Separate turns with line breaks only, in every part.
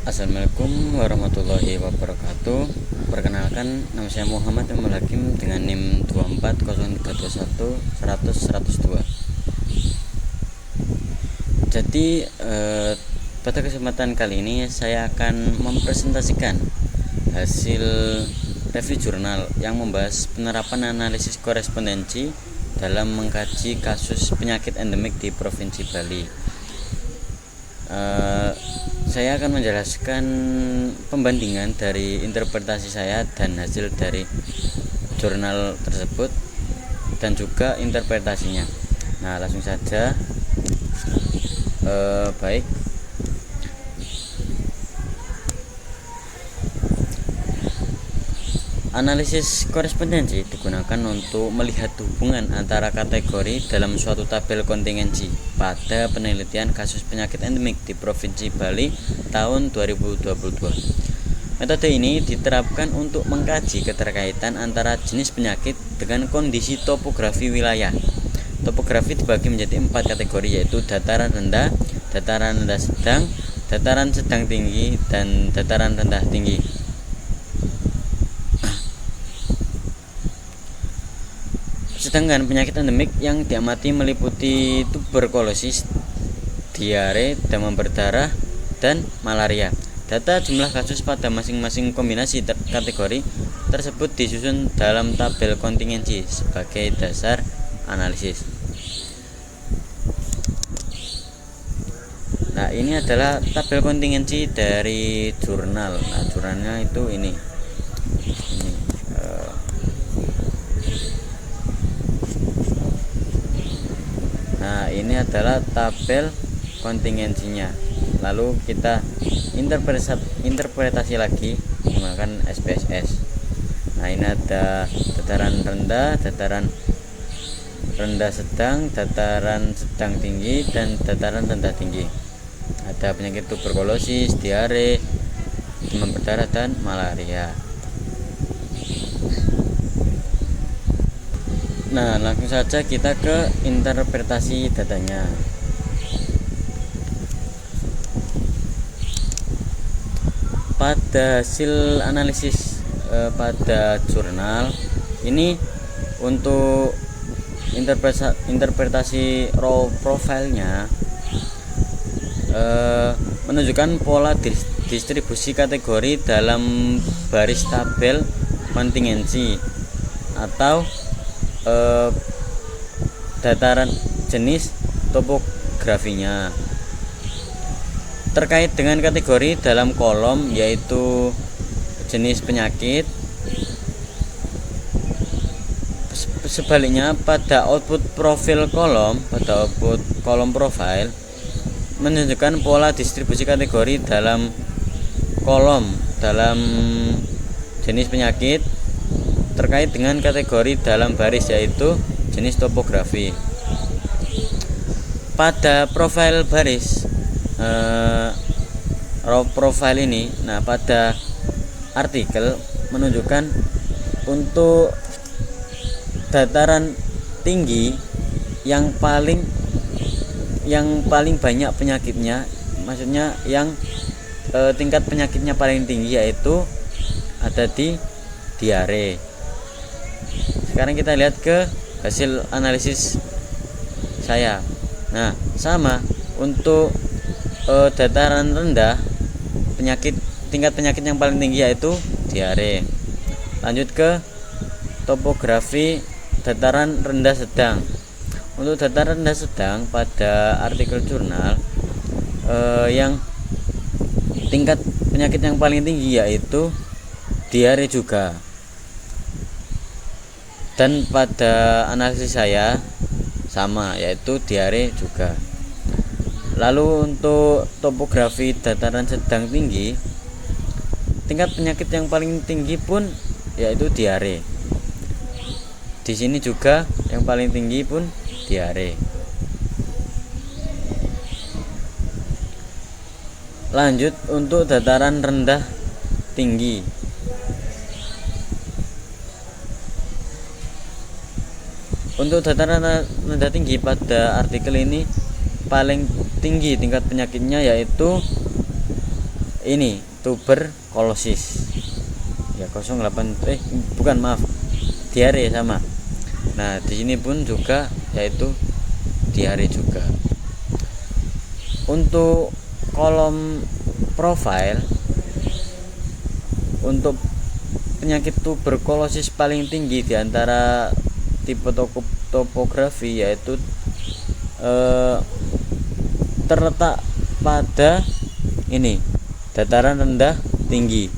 Assalamualaikum warahmatullahi wabarakatuh. Perkenalkan, nama saya Muhammad Imamul Hakim dengan NIM 240321100102. Jadi pada kesempatan kali ini saya akan mempresentasikan hasil review jurnal yang membahas penerapan analisis korespondensi dalam mengkaji kasus penyakit endemik di Provinsi Bali. Saya akan menjelaskan pembandingan dari interpretasi saya dan hasil dari jurnal tersebut dan juga interpretasinya. Nah, langsung saja. Baik. Analisis korespondensi digunakan untuk melihat hubungan antara kategori dalam suatu tabel kontingensi pada penelitian kasus penyakit endemik di Provinsi Bali tahun 2022. Metode ini diterapkan untuk mengkaji keterkaitan antara jenis penyakit dengan kondisi topografi wilayah. Topografi dibagi menjadi 4 kategori, yaitu dataran rendah sedang, dataran sedang tinggi, dan dataran rendah tinggi. Sedangkan penyakit endemik yang diamati meliputi tuberkulosis, diare, demam berdarah, dan malaria. Data jumlah kasus pada masing-masing kombinasi kategori tersebut disusun dalam tabel kontingensi sebagai dasar analisis. Nah, ini adalah tabel kontingensi dari jurnal. Nah, jurnalnya itu ini. Nah, ini adalah tabel kontingensinya. Lalu kita interpretasi lagi menggunakan SPSS. Nah, ini ada dataran rendah sedang, dataran sedang tinggi, dan dataran rendah tinggi. Ada penyakit tuberkulosis, diare, demam berdarah, dan malaria. Nah, langsung saja kita ke interpretasi datanya. Pada hasil analisis pada jurnal ini, untuk interpretasi raw profile-nya menunjukkan pola distribusi kategori dalam baris tabel kontingensi atau dataran jenis topografinya. Terkait dengan kategori dalam kolom, yaitu jenis penyakit. Sebaliknya, pada output profil kolom, profile menunjukkan pola distribusi kategori dalam kolom dalam jenis penyakit terkait dengan kategori dalam baris, yaitu jenis topografi. Pada profil baris raw profile ini, nah pada artikel menunjukkan untuk dataran tinggi yang paling banyak penyakitnya, maksudnya yang tingkat penyakitnya paling tinggi, yaitu ada di diare. Sekarang kita lihat ke hasil analisis saya. Nah, sama untuk dataran rendah, tingkat penyakit yang paling tinggi yaitu diare. Lanjut ke topografi dataran rendah sedang. Untuk dataran rendah sedang pada artikel jurnal yang tingkat penyakit yang paling tinggi yaitu diare juga. Dan pada analisis saya sama, yaitu diare juga. Lalu untuk topografi dataran sedang tinggi, tingkat penyakit yang paling tinggi pun yaitu diare. Di sini juga yang paling tinggi pun diare. Lanjut untuk dataran rendah tinggi. Untuk dataran rendah tinggi pada artikel ini paling tinggi tingkat penyakitnya yaitu ini tuberkulosis ya 08 bukan maaf, diare sama. Nah di sini pun juga yaitu diare juga. Untuk kolom profile, untuk penyakit tuberkulosis paling tinggi di antara tipe topografi yaitu terletak pada ini dataran rendah tinggi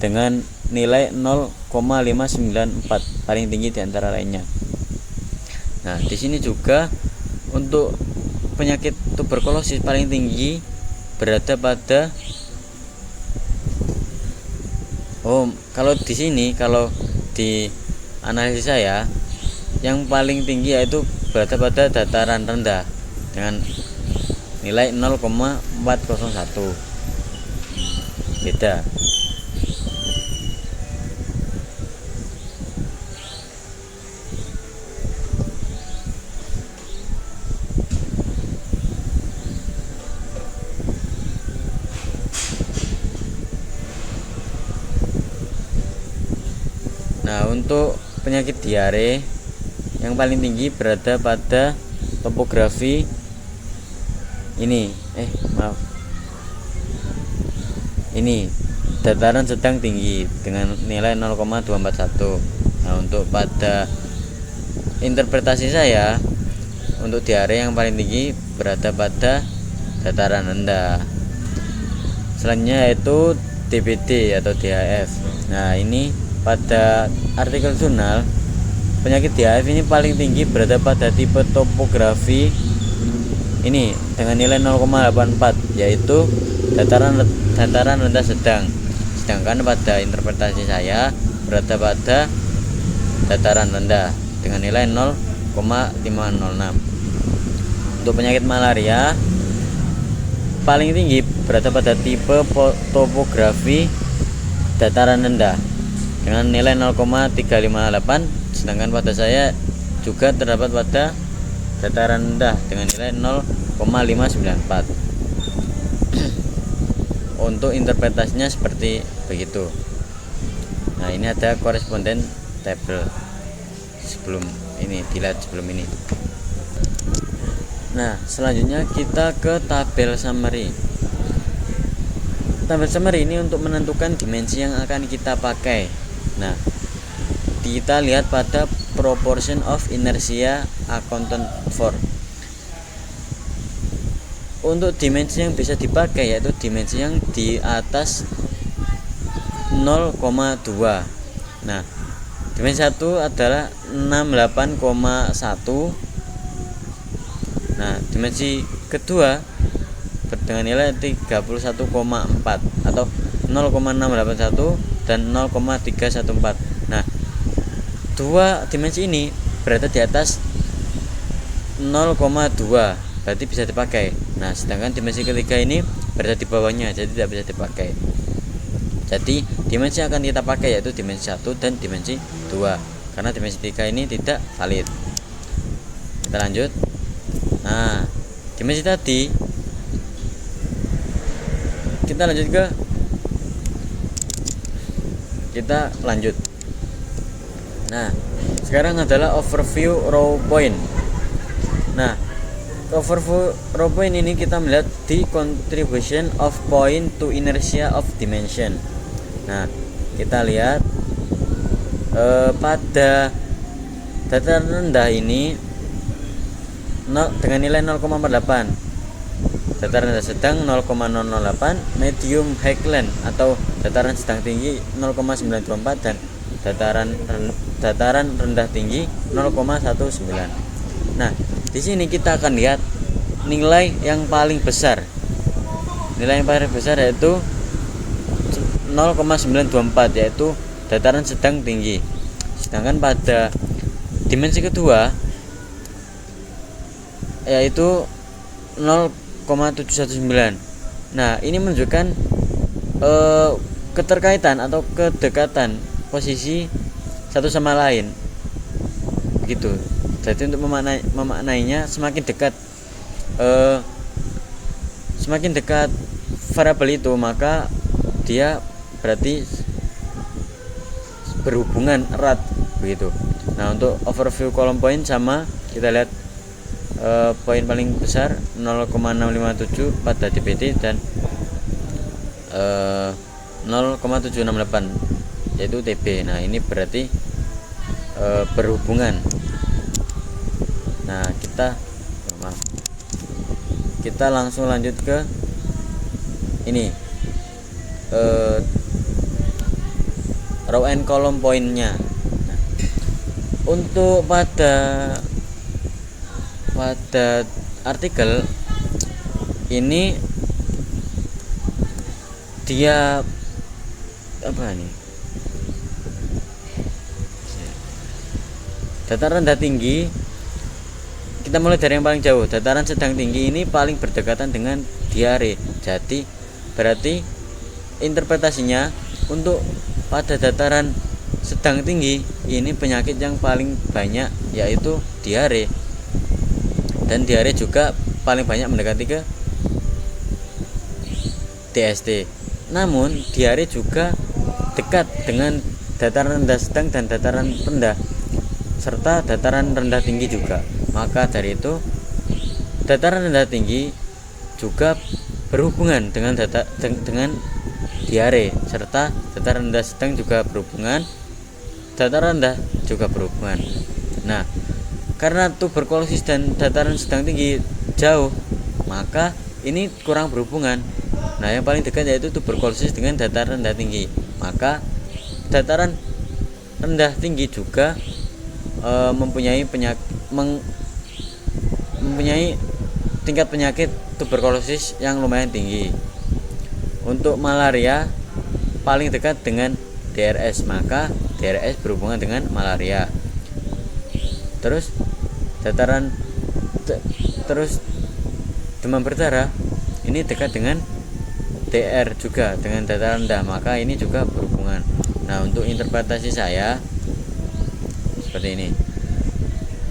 dengan nilai 0,594 paling tinggi di antara lainnya. Nah, di sini juga untuk penyakit tuberkulosis paling tinggi berada pada kalau di sini, kalau di analisis saya yang paling tinggi yaitu berada pada dataran rendah dengan nilai 0,401. Beda. Nah, untuk penyakit diare yang paling tinggi berada pada topografi ini ini dataran sedang tinggi dengan nilai 0,241. Nah, untuk pada interpretasi saya, untuk diare yang paling tinggi berada pada dataran rendah. Selanjutnya yaitu DBD atau DHF. Nah, ini pada artikel jurnal, penyakit DHF ini paling tinggi berada pada tipe topografi ini dengan nilai 0,84 yaitu dataran rendah sedang. Sedangkan pada interpretasi saya berada pada dataran rendah dengan nilai 0,506. Untuk penyakit malaria paling tinggi berada pada tipe topografi dataran rendah dengan nilai 0,358, sedangkan pada saya juga terdapat pada dataran rendah dengan nilai 0,594. Untuk interpretasinya seperti begitu. Nah, ini ada koresponden tabel sebelum ini, dilihat sebelum ini. Nah, selanjutnya kita ke tabel summary. Tabel summary ini untuk menentukan dimensi yang akan kita pakai. Nah, kita lihat pada proportion of inertia accounted for. Untuk dimensi yang bisa dipakai yaitu dimensi yang di atas 0,2. Nah, dimensi 1 adalah 68,1. Nah, dimensi kedua dengan nilai 31,4 atau 0,681 dan 0,314. Nah, dua dimensi ini berada di atas 0,2, berarti bisa dipakai. Nah, sedangkan dimensi ketiga ini berada di bawahnya, jadi tidak bisa dipakai. Jadi dimensi yang akan kita pakai yaitu dimensi 1 dan dimensi 2, karena dimensi 3 ini tidak valid. Kita lanjut. Nah, dimensi tadi kita lanjut. Nah, sekarang adalah overview row point. Nah, overview row point ini kita melihat the contribution of point to inertia of dimension. Nah, kita lihat pada dataran rendah ini dengan nilai 0,48, dataran rendah sedang 0,008, medium highland atau dataran sedang tinggi 0,924 dan dataran rendah tinggi 0,19. Nah, di sini kita akan lihat nilai yang paling besar. Nilai yang paling besar yaitu 0,924 yaitu dataran sedang tinggi. Sedangkan pada dimensi kedua yaitu 0,719. Nah, ini menunjukkan keterkaitan atau kedekatan posisi satu sama lain. Begitu. Jadi untuk memaknainya semakin dekat variabel itu, maka dia berarti berhubungan erat begitu. Nah, untuk overview column point sama, kita lihat poin paling besar 0,657 pada DPT dan 0,768 yaitu TB. Nah, ini berarti berhubungan. Nah, kita langsung lanjut ke ini row and column pointnya. Nah, untuk pada artikel ini dia apa nih, dataran rendah tinggi. Kita mulai dari yang paling jauh. Dataran sedang tinggi ini paling berdekatan dengan diare. Jadi berarti interpretasinya untuk pada dataran sedang tinggi ini penyakit yang paling banyak yaitu diare, dan diare juga paling banyak mendekati ke DST. Namun diare juga dekat dengan dataran rendah sedang dan dataran rendah serta dataran rendah tinggi juga. Maka dari itu dataran rendah tinggi juga berhubungan dengan diare, serta dataran rendah sedang juga berhubungan, dataran rendah juga berhubungan. Nah, karena tuberkulosis dan dataran sedang tinggi jauh, maka ini kurang berhubungan. Nah, yang paling dekat yaitu tuberkulosis dengan dataran rendah tinggi. Maka dataran rendah tinggi juga mempunyai tingkat penyakit tuberkulosis yang lumayan tinggi. Untuk malaria paling dekat dengan DRS, maka DRS berhubungan dengan malaria. Terus demam berdarah ini dekat dengan DR juga, dengan dataran rendah, maka ini juga berhubungan. Nah, untuk interpretasi saya seperti ini.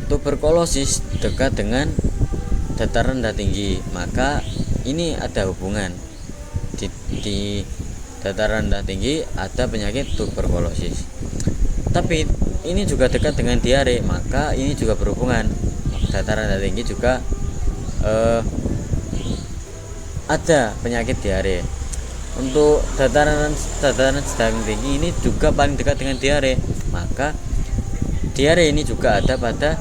Tuberkulosis dekat dengan dataran rendah tinggi, maka ini ada hubungan. Di dataran rendah tinggi ada penyakit tuberkulosis. Tapi ini juga dekat dengan diare, maka ini juga berhubungan. Dataran rendah tinggi juga ada penyakit diare. Untuk dataran sedang tinggi ini juga paling dekat dengan diare, maka diare ini juga ada pada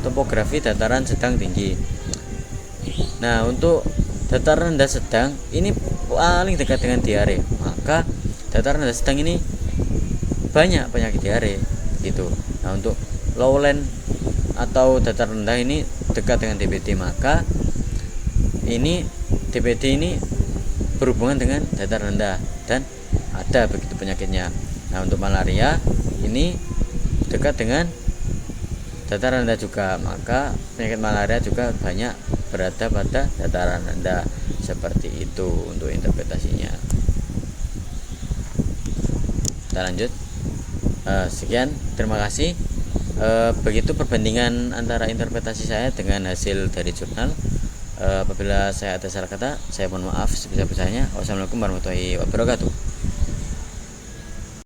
topografi dataran sedang tinggi. Nah, untuk dataran rendah sedang ini paling dekat dengan diare, maka dataran rendah sedang ini banyak penyakit diare gitu. Nah, untuk lowland atau dataran rendah ini dekat dengan DPT, maka ini DPT ini berhubungan dengan dataran rendah dan ada begitu penyakitnya. Nah, untuk malaria ini dekat dengan dataran rendah juga, maka penyakit malaria juga banyak berada pada dataran rendah. Seperti itu untuk interpretasinya. Kita lanjut. Sekian, terima kasih. Begitu perbandingan antara interpretasi saya dengan hasil dari jurnal. Apabila saya ada salah kata, saya mohon maaf sebesar-besarnya. Wassalamualaikum warahmatullahi wabarakatuh.